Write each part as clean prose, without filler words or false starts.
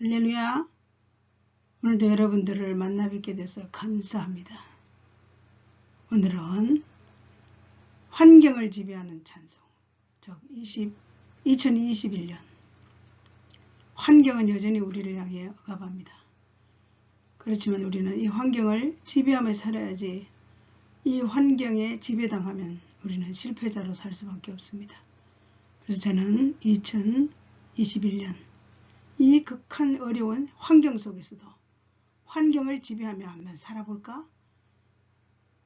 할렐루야. 오늘도 여러분들을 만나 뵙게 돼서 감사합니다. 오늘은 환경을 지배하는 찬송, 즉 2021년 환경은 여전히 우리를 향해 억압합니다. 그렇지만 우리는 이 환경을 지배하며 살아야지. 이 환경에 지배당하면 우리는 실패자로 살 수밖에 없습니다. 그래서 저는 2021년 이 극한 어려운 환경 속에서도 환경을 지배하며 한번 살아볼까?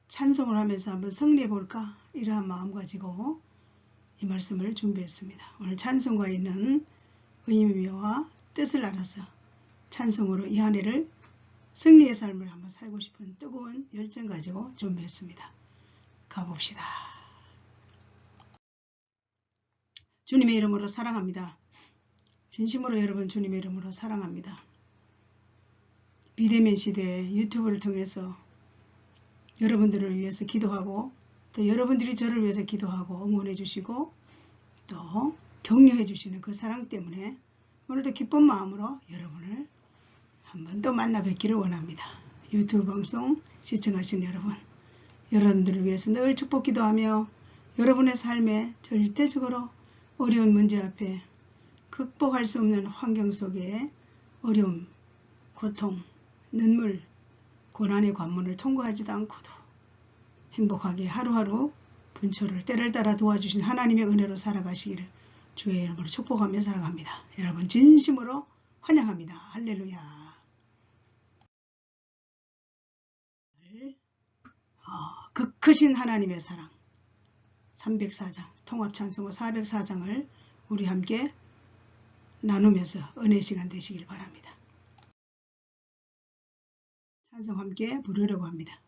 찬송을 하면서 한번 승리해볼까? 이러한 마음 가지고 이 말씀을 준비했습니다. 오늘 찬송가에 있는 의미와 뜻을 알아서 찬송으로 이 한 해를 승리의 삶을 한번 살고 싶은 뜨거운 열정 가지고 준비했습니다. 가봅시다. 주님의 이름으로 사랑합니다. 진심으로 여러분 주님의 이름으로 사랑합니다. 비대면 시대에 유튜브를 통해서 여러분들을 위해서 기도하고 또 여러분들이 저를 위해서 기도하고 응원해 주시고 또 격려해 주시는 그 사랑 때문에 오늘도 기쁜 마음으로 여러분을 한 번 또 만나 뵙기를 원합니다. 유튜브 방송 시청하신 여러분, 여러분들을 위해서 늘 축복 기도하며 여러분의 삶에 절대적으로 어려운 문제 앞에 극복할 수 없는 환경 속에 어려움, 고통, 눈물, 고난의 관문을 통과하지도 않고도 행복하게 하루하루 분초를 때를 따라 도와주신 하나님의 은혜로 살아가시기를 주의 이름으로 축복하며 살아갑니다. 여러분 진심으로 환영합니다. 할렐루야. 그 크신 하나님의 사랑 304장 통합찬송가 404장을 우리 함께 나누면서 은혜 시간 되시길 바랍니다. 찬송 함께 부르려고 합니다.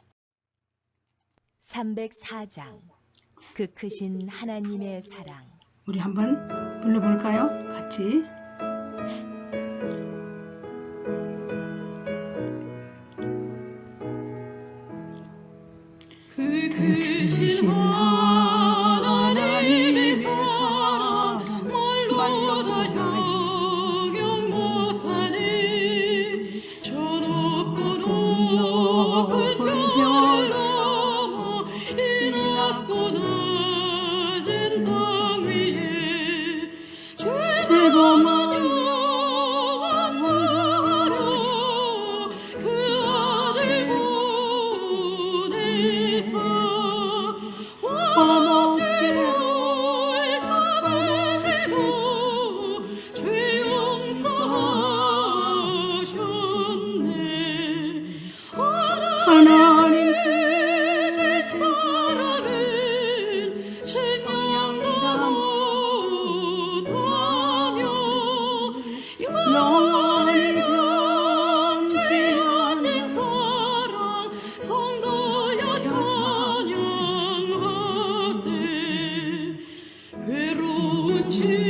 304장 그 크신 하나님의 사랑. 우리 한번 불러볼까요? 같이. 그 크신 하나님의 사랑 말로 다 형용 못하네. 저 높고 높은 별 넘어 이 낮고 낮은 땅 위에 죄범한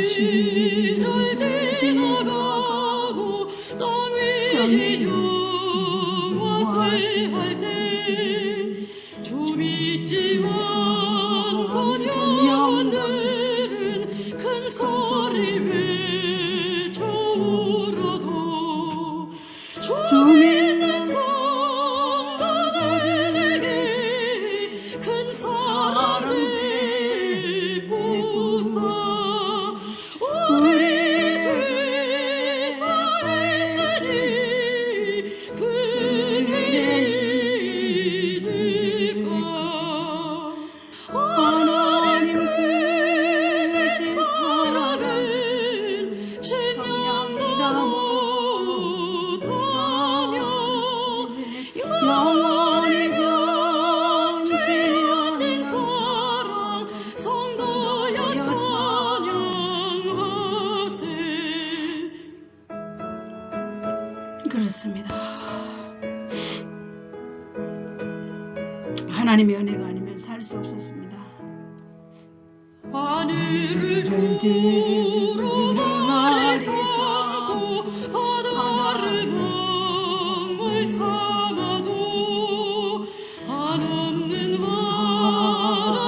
시절 지나가고 땅 위에 영화살 때 주 믿지만 던 영혼들은 큰 소리 외쳐 울어도 주 믿는 성도들에게 큰 사랑을 베푸사 우리 주 살았으니 그에게 잊을까. 하나님 크신 사랑은 천년도 못하며 영원히 변치 않는 사랑 성도여 찬양하세. 그렇습니다. 하나님의 은혜가 아니면 살 수 없었습니다. 하늘을 두루마리 삼고 바다를 먹물 삼아도 한없는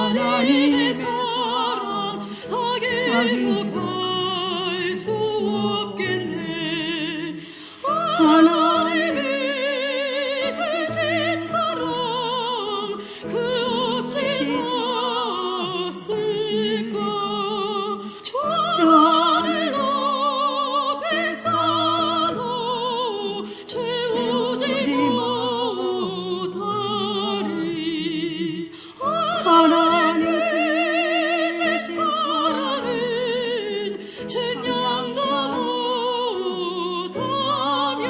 하나님의 사랑 다 계속할 수 없겠네. 하나님이 크신 사랑 그 어찌 닿았을까 주를 높이사도 채우지 못하리 하나님 크신 사랑은 증량도 못하며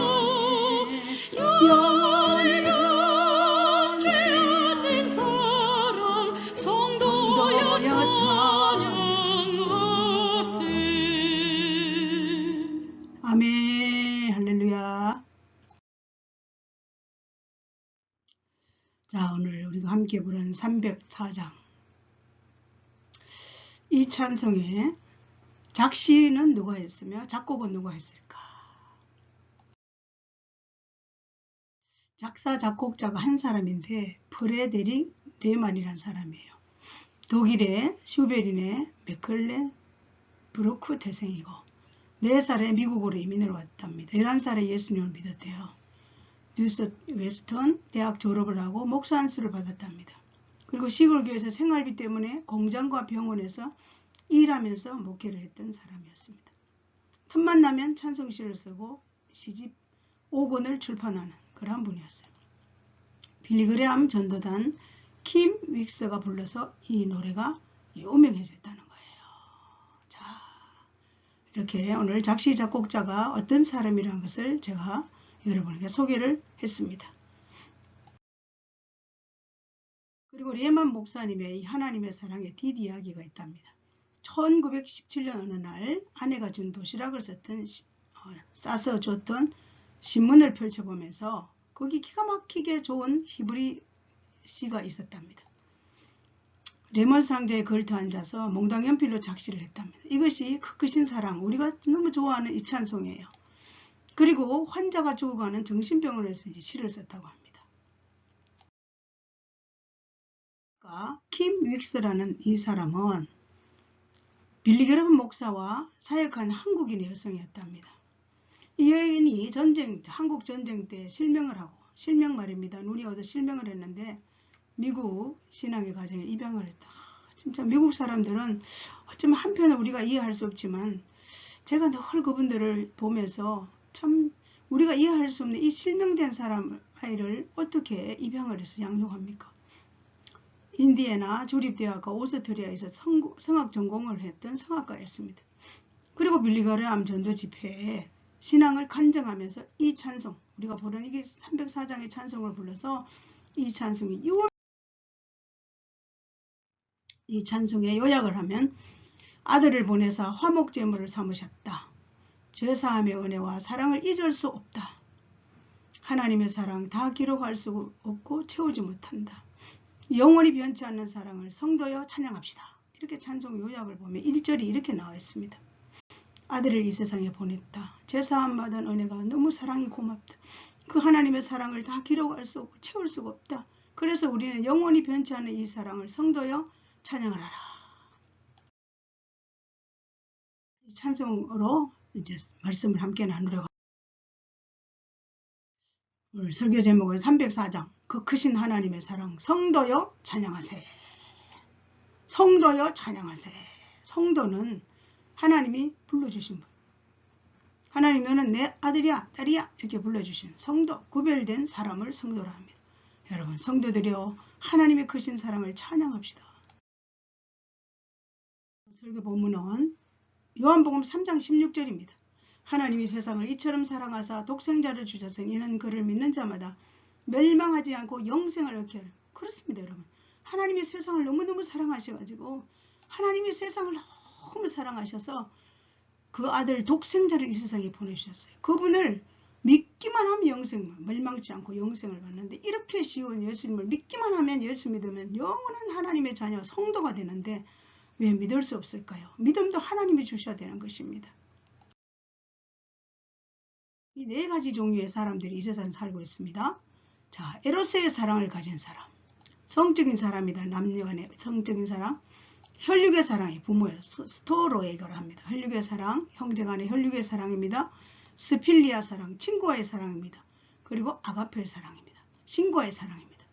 영원히 변치 않는 사랑 성도여 찬양하세. 아멘. 할렐루야. 자, 오늘 우리가 함께 부른 304장. 이 찬송에 작시는 누가 했으며 작곡은 누가 했을까? 작사 작곡자가 한 사람인데 프레데릭 레만이라는 사람이에요. 독일의 슈베린의 메클렌 브루크 태생이고 4살에 미국으로 이민을 왔답니다. 11살에 예수님을 믿었대요. 뉴스 웨스턴 대학 졸업을 하고 목사 안수를 받았답니다. 그리고 시골교회에서 생활비 때문에 공장과 병원에서 일하면서 목회를 했던 사람이었습니다. 틈만 나면 찬송시를 쓰고 시집 5권을 출판하는 그런 분이었어요. 빌리그레암 전도단 킴 윅스가 불러서 이 노래가 유명해졌다는 거예요. 자, 이렇게 오늘 작시 작곡자가 어떤 사람이라는 것을 제가 여러분에게 소개를 했습니다. 그리고 레만 목사님의 이 하나님의 사랑의 뒷이야기가 있답니다. 1917년 어느 날 아내가 준 도시락을 싸서 줬던 신문을 펼쳐보면서 거기 기가 막히게 좋은 히브리 시가 있었답니다. 레몬 상자에 걸터 앉아서 몽당 연필로 작시를 했답니다. 이것이 크신 사랑, 우리가 너무 좋아하는 이 찬송이에요. 그리고 환자가 죽어가는 정신병원에서 이제 시를 썼다고 합니다. 킴 윅스라는 이 사람은 빌리그레암 목사와 사역한 한국인 여성이었답니다. 이 여인이 한국 전쟁 때 실명을 하고, 실명 말입니다. 눈이 어두워 실명을 했는데 미국 신앙의 가정에 입양을 했다. 진짜 미국 사람들은 어쩌면 한편은 우리가 이해할 수 없지만 제가 늘 그분들을 보면서 참 우리가 이해할 수 없는 이 실명된 사람 아이를 어떻게 입양을 해서 양육합니까? 인디애나 주립대학과 오스트리아에서 성악 전공을 했던 성악가였습니다. 그리고 빌리그레암 전도 집회에 신앙을 간증하면서 이 찬송, 우리가 부르는 이게 304장의 찬송을 불러서 이 찬송이 이 찬송의 요약을 하면 아들을 보내사 화목제물을 삼으셨다. 죄사함의 은혜와 사랑을 잊을 수 없다. 하나님의 사랑 다 기록할 수 없고 채우지 못한다. 영원히 변치 않는 사랑을 성도여 찬양합시다. 이렇게 찬송 요약을 보면 1절이 이렇게 나와 있습니다. 아들을 이 세상에 보냈다. 죄사함 받은 은혜가 너무 사랑이 고맙다. 그 하나님의 사랑을 다 기록할 수 없고 채울 수가 없다. 그래서 우리는 영원히 변치 않는 이 사랑을 성도여 찬양을 하라. 이 찬송으로 이제 말씀을 함께 나누려고. 오늘 설교 제목은 304장 그 크신 하나님의 사랑 성도여 찬양하세. 성도여 찬양하세. 성도는 하나님이 불러주신 분. 하나님 너는 내 아들이야 딸이야 이렇게 불러주신 성도, 구별된 사람을 성도라 합니다. 여러분 성도들이여 하나님의 크신 사랑을 찬양합시다. 설교 본문은 요한복음 3장 16절입니다. 하나님이 세상을 이처럼 사랑하사 독생자를 주셨으니 이는 그를 믿는 자마다 멸망하지 않고 영생을 얻게 하려. 그렇습니다 여러분. 하나님이 세상을 너무너무 사랑하셔가지고 하나님이 세상을 너무 사랑하셔서 그 아들 독생자를 이 세상에 보내주셨어요. 그분을 믿기만 하면 영생만, 멸망치 않고 영생을 받는데 이렇게 쉬운 예수님을 믿기만 하면 예수 믿으면 영원한 하나님의 자녀 성도가 되는데 왜 믿을 수 없을까요? 믿음도 하나님이 주셔야 되는 것입니다. 이 4가지 종류의 사람들이 이 세상에 살고 있습니다. 자, 에로스의 사랑을 가진 사람, 성적인 사람이다. 남녀간의 성적인 사랑, 혈육의 사랑이 부모예요. 스토로에이거라 합니다. 혈육의 사랑, 형제간의 혈육의 사랑입니다. 스필리아 사랑, 친구와의 사랑입니다. 그리고 아가페의 사랑입니다. 신과의 사랑입니다.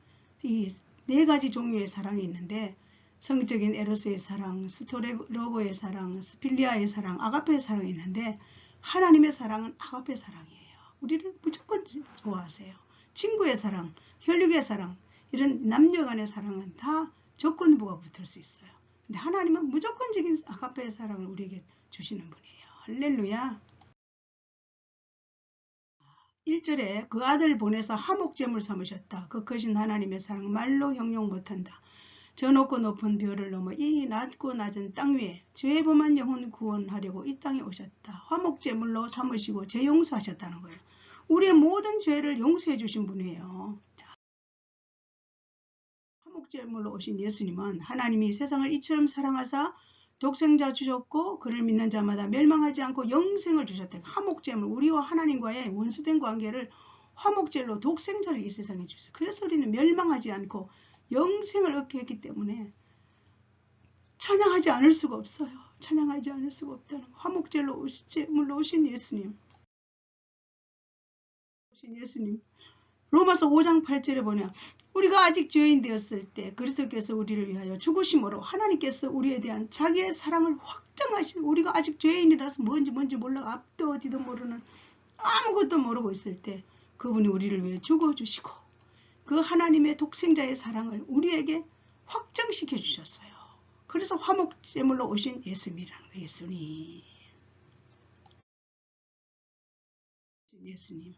이 네 가지 종류의 사랑이 있는데 성적인 에로스의 사랑, 스토레로고의 사랑, 스필리아의 사랑, 아가페의 사랑이 있는데 하나님의 사랑은 아가페 사랑이에요. 우리를 무조건 좋아하세요. 친구의 사랑, 혈육의 사랑, 이런 남녀 간의 사랑은 다 조건부가 붙을 수 있어요. 근데 하나님은 무조건적인 아가페의 사랑을 우리에게 주시는 분이에요. 할렐루야. 1절에 그 아들 보내서 하목제물 삼으셨다. 그 크신 하나님의 사랑 말로 형용 못한다. 저 높고 높은 별을 넘어 이 낮고 낮은 땅 위에 죄 범한 영혼 구원하려고 이 땅에 오셨다. 화목제물로 삼으시고 죄 용서하셨다는 거예요. 우리의 모든 죄를 용서해 주신 분이에요. 자, 화목제물로 오신 예수님은 하나님이 세상을 이처럼 사랑하사 독생자 주셨고 그를 믿는 자마다 멸망하지 않고 영생을 주셨다. 화목제물, 우리와 하나님과의 원수된 관계를 화목제로 독생자를 이 세상에 주셨어요. 그래서 우리는 멸망하지 않고 영생을 얻게 했기 때문에 찬양하지 않을 수가 없어요. 찬양하지 않을 수가 없다는 거. 화목제물로 오신 예수님. 로마서 5장 8절에 보면 우리가 아직 죄인 되었을 때 그리스도께서 우리를 위하여 죽으심으로 하나님께서 우리에 대한 자기의 사랑을 확정하신, 우리가 아직 죄인이라서 뭔지 몰라 앞도 어디도 모르는 아무것도 모르고 있을 때 그분이 우리를 위해 죽어주시고 그 하나님의 독생자의 사랑을 우리에게 확정시켜 주셨어요. 그래서 화목제물로 오신 예수님이라는 거예요. 예수님.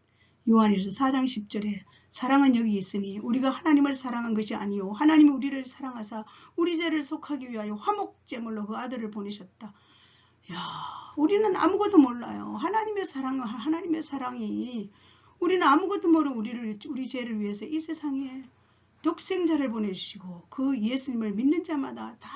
요한일서 4장 10절에 사랑은 여기 있으니 우리가 하나님을 사랑한 것이 아니요 하나님이 우리를 사랑하사 우리 죄를 속하기 위하여 화목제물로 그 아들을 보내셨다. 야, 우리는 아무것도 몰라요. 하나님의 사랑이 우리는 아무것도 모르고 우리 죄를 위해서 이 세상에 독생자를 보내주시고 그 예수님을 믿는 자마다 다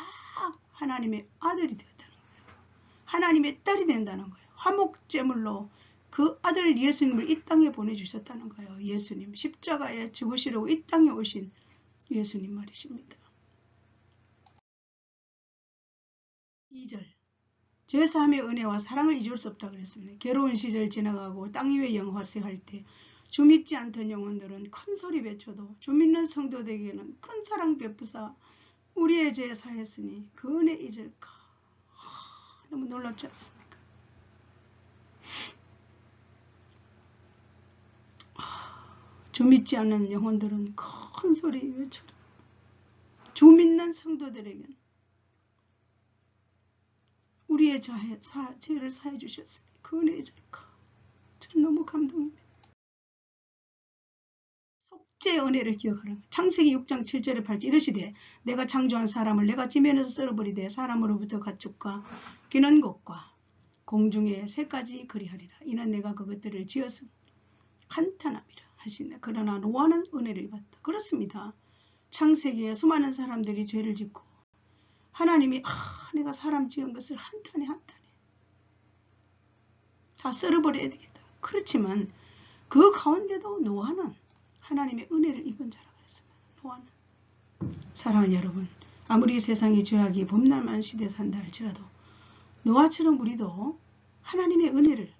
하나님의 아들이 되었다는 거예요. 하나님의 딸이 된다는 거예요. 화목제물로 그 아들 예수님을 이 땅에 보내주셨다는 거예요. 예수님 십자가에 죽으시려고 이 땅에 오신 예수님 말이십니다. 2절 죄사함의 은혜와 사랑을 잊을 수 없다 그랬습니다. 괴로운 시절 지나가고 땅 위에 영화세할 때 주 믿지 않던 영혼들은 큰 소리 외쳐도 주 믿는 성도들에게는 큰 사랑 베푸사 우리의 죄 사했으니 그 은혜 잊을까. 너무 놀랍지 않습니까? 주 믿지 않는 영혼들은 큰 소리 외쳐도 주 믿는 성도들에게는 우리의 죄를 사해 주셨으니 그 은혜 잊을까. 전 너무 감동입니다. 속죄의 은혜를 기억하라. 창세기 6장 7절에 8절 이르시되 내가 창조한 사람을 내가 지면에서 썰어버리되 사람으로부터 가축과 기는 것과 공중의 새까지 그리하리라. 이는 내가 그것들을 지어서 간탄함이라 하시네. 그러나 노아는 은혜를 입었다. 그렇습니다. 창세기에 수많은 사람들이 죄를 짓고 하나님이 내가 사람 지은 것을 한 탄에 다 썰어버려야 되겠다. 그렇지만 그 가운데도 노아는 하나님의 은혜를 입은 자라고 했습니다. 노아는. 사랑하는 여러분, 아무리 세상이 죄악이 범람한 시대에 산다 할지라도 노아처럼 우리도 하나님의 은혜를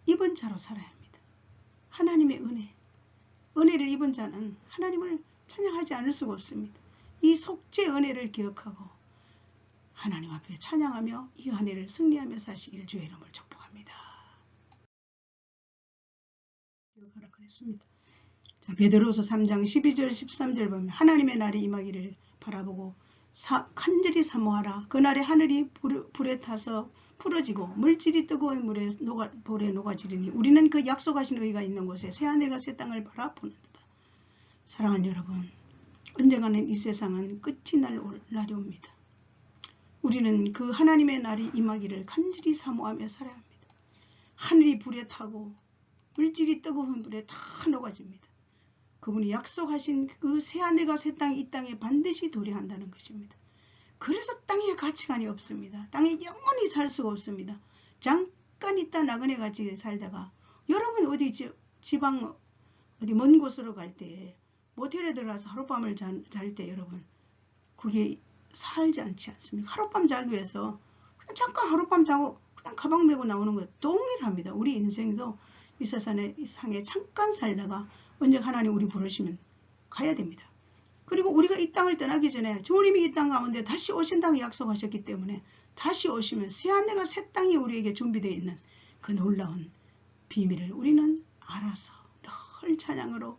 입은 자로 살아야 합니다. 하나님의 은혜를 입은 자는 하나님을 찬양하지 않을 수가 없습니다. 이 속죄 은혜를 기억하고 하나님 앞에 찬양하며 이 한 해를 승리하며 사시길 주의 이름을 축복합니다. 기억하라 그랬습니다. 자, 베드로서 3장 12절 13절 보면 하나님의 날이 임하기를 바라보고 간절히 사모하라. 그날에 하늘이 불에 타서 풀어지고 물질이 뜨거운 볼에 녹아지리니 우리는 그 약속하신 의가 있는 곳에 새하늘과 새 땅을 바라보는도다. 사랑하는 여러분, 언젠가는 이 세상은 끝이 날 날이 옵니다. 우리는 그 하나님의 날이 임하기를 간절히 사모하며 살아야 합니다. 하늘이 불에 타고 물질이 뜨거운 불에 다 녹아집니다. 그분이 약속하신 그 새하늘과 새 땅이 이 땅에 반드시 도래한다는 것입니다. 그래서 땅에 가치관이 없습니다. 땅에 영원히 살 수가 없습니다. 잠깐 있다 나그네같이 살다가 여러분 어디 지방 어디 먼 곳으로 갈 때 모텔에 들어가서 하룻밤을 잘 때 여러분 그게 살지 않지 않습니까? 하룻밤 자기 위해서 그냥 잠깐 하룻밤 자고 그냥 가방 메고 나오는 것 동일합니다. 우리 인생도 이 세상에 잠깐 살다가 언제 하나님 우리 부르시면 가야 됩니다. 그리고 우리가 이 땅을 떠나기 전에 주님이 이 땅 가운데 다시 오신다고 약속하셨기 때문에 다시 오시면 새하늘과 새 땅이 우리에게 준비되어 있는 그 놀라운 비밀을 우리는 알아서 늘 찬양으로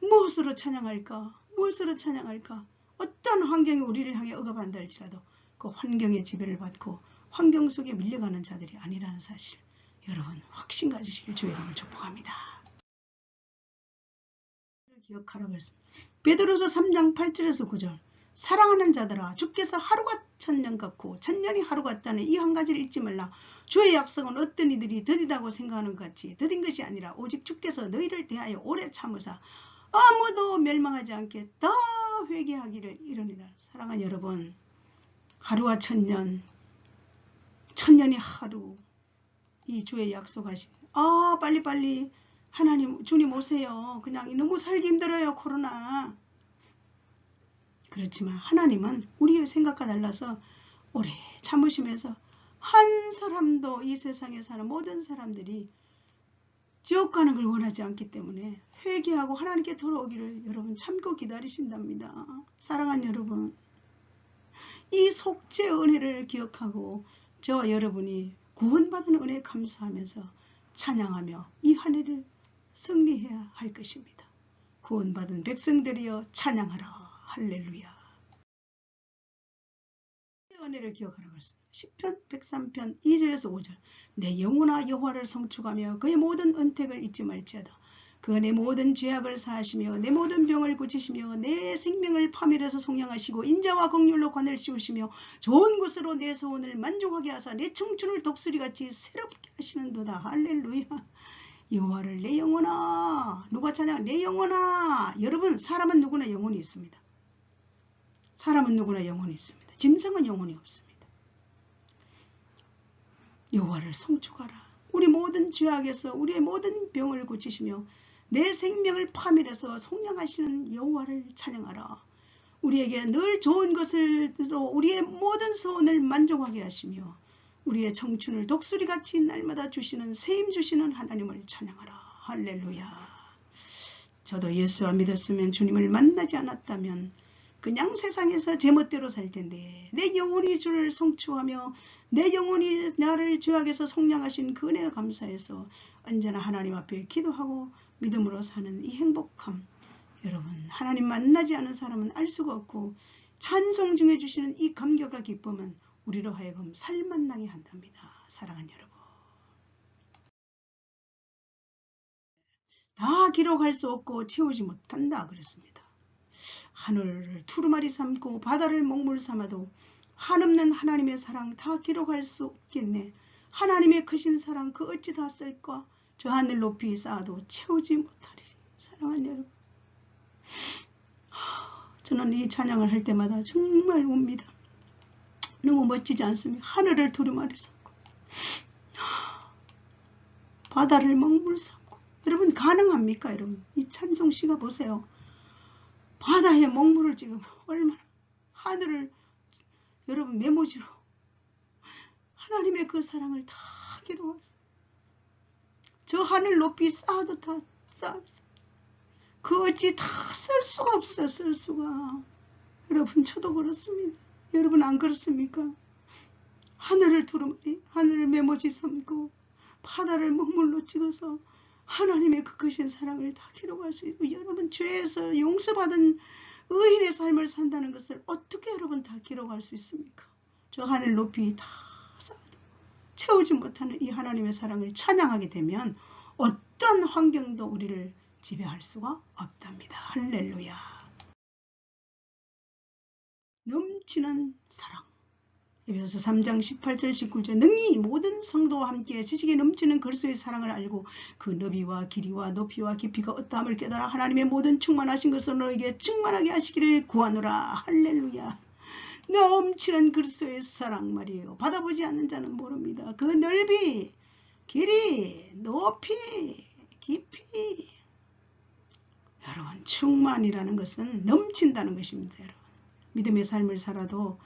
무엇으로 찬양할까? 무엇으로 찬양할까? 어떤 환경이 우리를 향해 억압한다 할지라도 그 환경의 지배를 받고 환경 속에 밀려가는 자들이 아니라는 사실 여러분 확신 가지시길 주의 이름을 축복합니다. 기억하라고 했습니다. 베드로서 3장 8절에서 9절 사랑하는 자들아 주께서 하루가 천년 같고 천년이 하루 같다는 이 한 가지를 잊지 말라. 주의 약속은 어떤 이들이 더디다고 생각하는 것 같이 더딘 것이 아니라 오직 주께서 너희를 대하여 오래 참으사 아무도 멸망하지 않게 다 회개하기를 이르니라. 사랑하는 여러분 하루와 천년 천년이 하루 이 주의 약속하신 빨리빨리 하나님 주님 오세요. 그냥 너무 살기 힘들어요. 코로나. 그렇지만 하나님은 우리의 생각과 달라서 오래 참으시면서 한 사람도 이 세상에 사는 모든 사람들이 지옥 가는 걸 원하지 않기 때문에 회개하고 하나님께 돌아오기를 여러분 참고 기다리신답니다. 사랑하는 여러분 이 속죄 은혜를 기억하고 저와 여러분이 구원받은 은혜에 감사하면서 찬양하며 이 한 해를 승리해야 할 것입니다. 구원받은 백성들이여 찬양하라. 할렐루야. 은혜를 기억하라고 했습니다. 10편 103편 2절에서 5절 내 영혼아 여호와를 성축하며 그의 모든 은택을 잊지 말지어다. 그가 내 모든 죄악을 사하시며 내 모든 병을 고치시며 내 생명을 파멸해서 속량하시고 인자와 긍휼로 관을 씌우시며 좋은 것으로 내 소원을 만족하게 하사 내 청춘을 독수리같이 새롭게 하시는도다. 할렐루야. 여호와를 내 영혼아. 누가 찬양? 내 영혼아. 여러분 사람은 누구나 영혼이 있습니다. 사람은 누구나 영혼이 있습니다. 짐승은 영혼이 없습니다. 여호와를 성축하라. 우리 모든 죄악에서 우리의 모든 병을 고치시며 내 생명을 파멸해서 속량하시는 여호와를 찬양하라. 우리에게 늘 좋은 것을 들어 우리의 모든 소원을 만족하게 하시며 우리의 청춘을 독수리같이 날마다 주시는 세임 주시는 하나님을 찬양하라. 할렐루야. 저도 예수와 믿었으면 주님을 만나지 않았다면 그냥 세상에서 제멋대로 살 텐데 내 영혼이 주를 성취하며 내 영혼이 나를 죄악에서 속량하신 그 은혜가 감사해서 언제나 하나님 앞에 기도하고 믿음으로 사는 이 행복함 여러분 하나님 만나지 않은 사람은 알 수가 없고 찬송 중에 주시는 이 감격과 기쁨은 우리로 하여금 살만나게 한답니다. 사랑하는 여러분 다 기록할 수 없고 채우지 못한다 그랬습니다. 하늘을 두루마리 삼고 바다를 먹물 삼아도 한없는 하나님의 사랑 다 기록할 수 없겠네. 하나님의 크신 사랑 그 어찌 다 쓸까? 저 하늘 높이 쌓아도 채우지 못하리니. 사랑하는 여러분 저는 이 찬양을 할 때마다 정말 웁니다. 너무 멋지지 않습니까? 하늘을 두루마리 삼고 바다를 먹물 삼고 여러분 가능합니까? 여러분 이 찬송시가 보세요. 바다에 먹물을 지금 얼마나 하늘을 여러분 메모지로 하나님의 그 사랑을 다 기록하면서 저 하늘 높이 쌓아도 다 쌓아서 그 어찌 다 쓸 수가 없어요. 쓸 수가. 여러분 저도 그렇습니다. 여러분 안 그렇습니까? 하늘을 두루마리 하늘을 메모지 삼고 바다를 먹물로 찍어서 하나님의 그 크신 사랑을 다 기록할 수 있고 여러분 죄에서 용서받은 의인의 삶을 산다는 것을 어떻게 여러분 다 기록할 수 있습니까? 저 하늘 높이 다 쌓아도 채우지 못하는 이 하나님의 사랑을 찬양하게 되면 어떤 환경도 우리를 지배할 수가 없답니다. 할렐루야. 넘치는 사랑 에베소서 3장 18절 19절 능히 모든 성도와 함께 지식에 넘치는 그리스도의 사랑을 알고 그 너비와 길이와 높이와 깊이가 어떠함을 깨달아 하나님의 모든 충만하신 것을 너에게 충만하게 하시기를 구하노라. 할렐루야. 넘치는 그리스도의 사랑 말이에요. 받아보지 않는 자는 모릅니다. 그 넓이, 길이, 높이, 깊이 여러분 충만이라는 것은 넘친다는 것입니다. 여러분 믿음의 삶을 살아도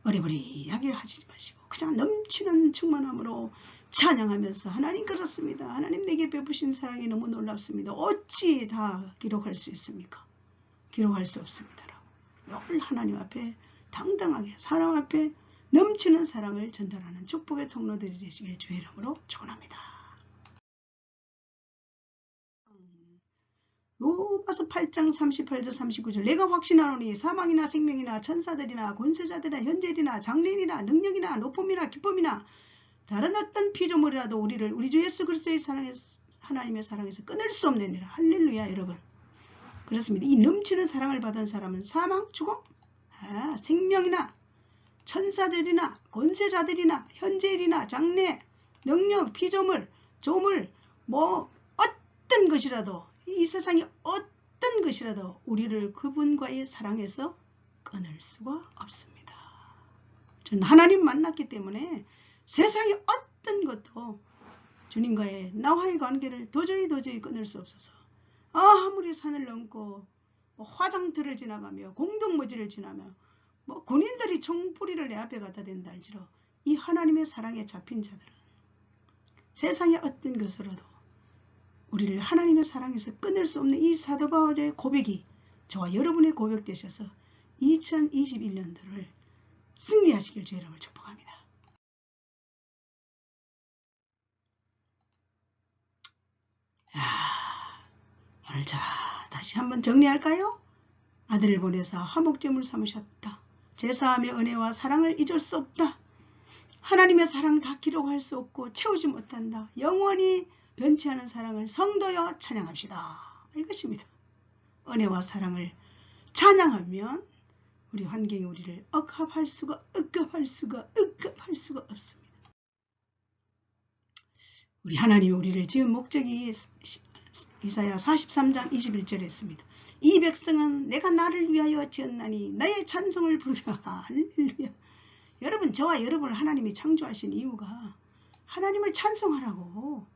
어리버리하게 하시지 마시고 그냥 넘치는 충만함으로 찬양하면서 하나님 그렇습니다. 하나님 내게 베푸신 사랑이 너무 놀랍습니다. 어찌 다 기록할 수 있습니까? 기록할 수 없습니다. 늘 하나님 앞에 당당하게 사람 앞에 넘치는 사랑을 전달하는 축복의 통로들이 되시길 주의 이름으로 축원합니다. 로마서 8장 38절 39절 내가 확신하노니 사망이나 생명이나 천사들이나 권세자들이나 현재일이나 장래일이나 능력이나 높음이나 기쁨이나 다른 어떤 피조물이라도 우리를 우리 주 예수 그리스도의 사랑에서 하나님의 사랑에서 끊을 수 없느니라. 할렐루야 여러분. 그렇습니다. 이 넘치는 사랑을 받은 사람은 사망, 죽음, 생명이나 천사들이나 권세자들이나 현재일이나 장래, 능력, 피조물, 조물 뭐 어떤 것이라도 이 세상의 어떤 것이라도 우리를 그분과의 사랑에서 끊을 수가 없습니다. 저는 하나님 만났기 때문에 세상의 어떤 것도 주님과의 나와의 관계를 도저히 끊을 수 없어서 아무리 산을 넘고 화장터를 지나가며 공동묘지를 지나며 군인들이 총뿌리를 내 앞에 갖다 댄다 할지로 이 하나님의 사랑에 잡힌 자들은 세상의 어떤 것으로도 우리를 하나님의 사랑에서 끊을 수 없는 이 사도 바울의 고백이 저와 여러분의 고백 되셔서 2021년도를 승리하시길 주의 이름을 축복합니다. 오늘 다시 한번 정리할까요? 아들을 보내사 화목제물 삼으셨다. 제사하며 은혜와 사랑을 잊을 수 없다. 하나님의 사랑 다 기록할 수 없고 채우지 못한다. 영원히 변치 않은 사랑을 성도여 찬양합시다. 이것입니다. 은혜와 사랑을 찬양하면 우리 환경이 우리를 억압할 수가 없습니다. 우리 하나님이 우리를 지은 목적이 이사야 43장 21절에 있습니다. 이 백성은 내가 나를 위하여 지었나니 나의 찬송을 부르라. 할렐루야. 여러분 저와 여러분을 하나님이 창조하신 이유가 하나님을 찬송하라고.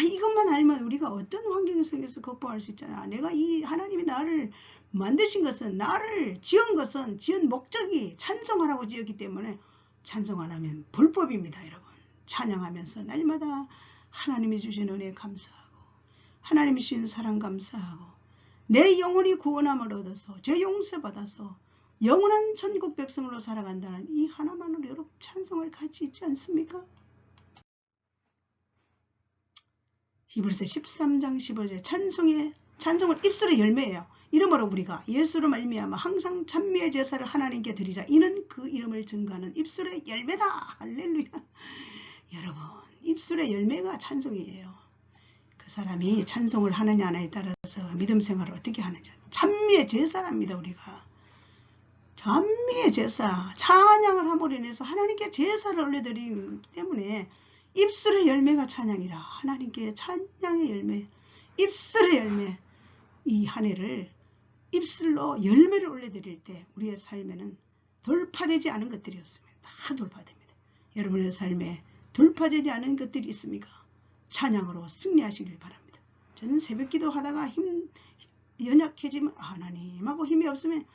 이것만 알면 우리가 어떤 환경 속에서 극복할 수 있잖아. 내가 이 하나님이 나를 만드신 것은 나를 지은 것은 지은 목적이 찬송하라고 지었기 때문에 찬송 안 하면 불법입니다. 여러분 찬양하면서 날마다 하나님이 주신 은혜 감사하고 하나님이 주신 사랑 감사하고 내 영혼이 구원함을 얻어서 죄 용서받아서 영원한 천국 백성으로 살아간다는 이 하나만으로 여러분 찬송할 가치 있지 않습니까? 히브리서 13장 15절 찬송은 입술의 열매예요. 이러므로 우리가 예수로 말미암아 항상 찬미의 제사를 하나님께 드리자. 이는 그 이름을 증거하는 입술의 열매다. 할렐루야. 여러분 입술의 열매가 찬송이에요. 그 사람이 찬송을 하느냐 하나에 따라서 믿음 생활을 어떻게 하느냐. 찬미의 제사랍니다. 우리가 찬미의 제사 찬양을 함으로 인해서 하나님께 제사를 올려드리기 때문에 입술의 열매가 찬양이라. 하나님께 찬양의 열매 입술의 열매. 이 한 해를 입술로 열매를 올려드릴 때 우리의 삶에는 돌파되지 않은 것들이 없습니다. 다 돌파됩니다. 여러분의 삶에 돌파되지 않은 것들이 있습니까? 찬양으로 승리하시길 바랍니다. 저는 새벽기도 하다가 연약해지면 하나님하고 힘이 없으면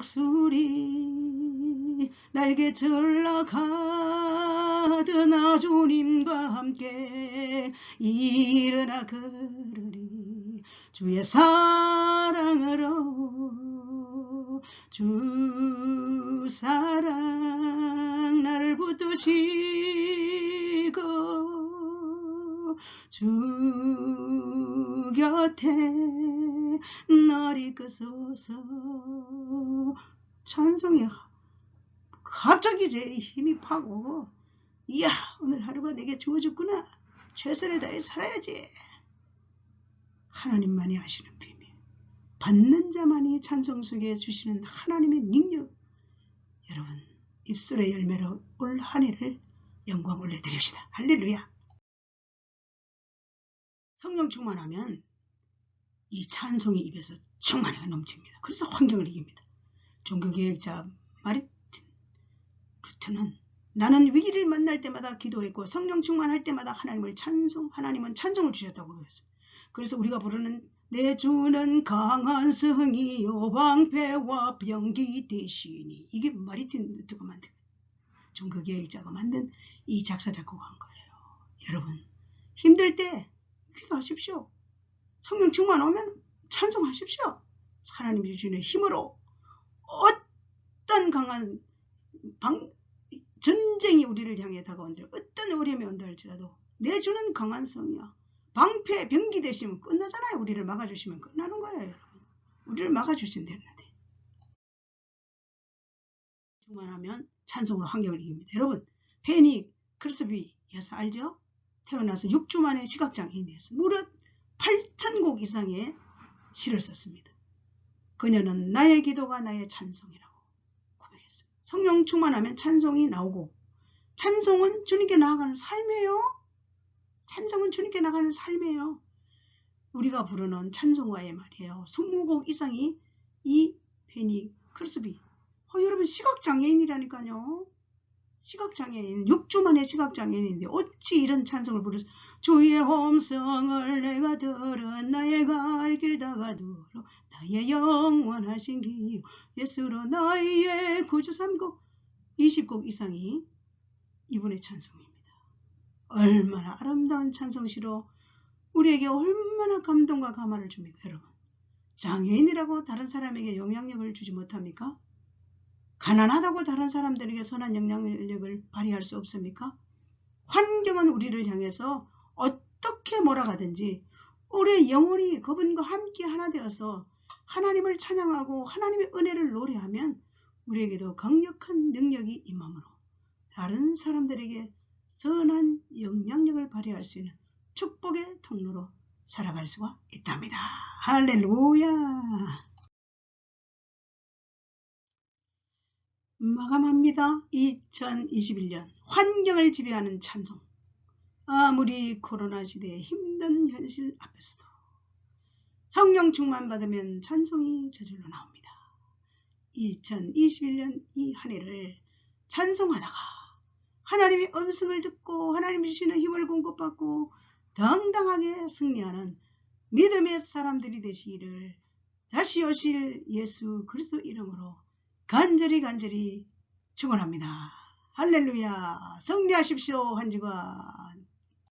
독수리 날개철 나가드나 주님과 함께 일어나 걸으리. 주의 사랑으로 주 사랑 나를 붙드시고 주 곁에 날 이끄소서. 찬송이 갑자기 제 힘이 파고 이야 오늘 하루가 내게 주어졌구나. 최선을 다해 살아야지. 하나님만이 하시는 비밀. 받는 자만이 찬송 속에 주시는 하나님의 능력. 여러분 입술의 열매로 올 한 해를 영광 올려드립시다. 할렐루야. 성령 충만하면 이 찬송이 입에서 충만하게 넘칩니다. 그래서 환경을 이깁니다. 종교개혁자 마르틴 루트는 나는 위기를 만날 때마다 기도했고 성령 충만할 때마다 하나님은 찬송을 주셨다고 그랬습니다. 그래서 우리가 부르는 내 주는 강한 성이요 방패와 병기 대신이. 이게 마리틴 누가 만든 종교계획자가 만든 이 작사 작곡한 거예요. 여러분 힘들 때 기도하십시오. 성령 충만 오면 찬송하십시오. 하나님이 주시는 힘으로 어떤 강한 전쟁이 우리를 향해 다가온들 어떤 어려움이 온다 할지라도 내 주는 강한 성이야. 방패 병기 되시면 끝나잖아요. 우리를 막아주시면 끝나는 거예요. 여러분. 우리를 막아주신다는데 충만하면 찬송으로 환경을 이깁니다. 여러분 페니 크로스비 여사 알죠? 태어나서 6주 만에 시각장애인이 됐어요. 무려 8,000곡 이상의 시를 썼습니다. 그녀는 나의 기도가 나의 찬송이라고 고백했어요. 성령 충만하면 찬송이 나오고 찬송은 주님께 나아가는 삶이에요. 찬송은 주님께 나가는 삶이에요. 우리가 부르는 찬송가의 말이에요. 20곡 이상이 이 페니 크로스비. 여러분 시각장애인이라니까요. 시각장애인 6주 만에 시각장애인인데 어찌 이런 찬송을 부르죠. 주의 음성을 내가 들은 나의 갈 길 다가들어 나의 영원하신 기요 예수로 나의 구주 삼고 20곡 이상이 이분의 찬송입니다. 얼마나 아름다운 찬송시로 우리에게 얼마나 감동과 감화를 줍니까 여러분. 장애인이라고 다른 사람에게 영향력을 주지 못합니까? 가난하다고 다른 사람들에게 선한 영향력을 발휘할 수 없습니까? 환경은 우리를 향해서 어떻게 몰아가든지 우리의 영혼이 그분과 함께 하나 되어서 하나님을 찬양하고 하나님의 은혜를 노래하면 우리에게도 강력한 능력이 임함으로 다른 사람들에게 선한 영향력을 발휘할 수 있는 축복의 통로로 살아갈 수가 있답니다. 할렐루야. 마감합니다. 2021년 환경을 지배하는 찬송. 아무리 코로나 시대의 힘든 현실 앞에서도 성령 충만 받으면 찬송이 저절로 나옵니다. 2021년 이 한 해를 찬송하다가 하나님의 음성을 듣고 하나님 주시는 힘을 공급받고 당당하게 승리하는 믿음의 사람들이 되시기를 다시 오실 예수 그리스도 이름으로 간절히 축원합니다. 할렐루야. 승리하십시오. 한 주간.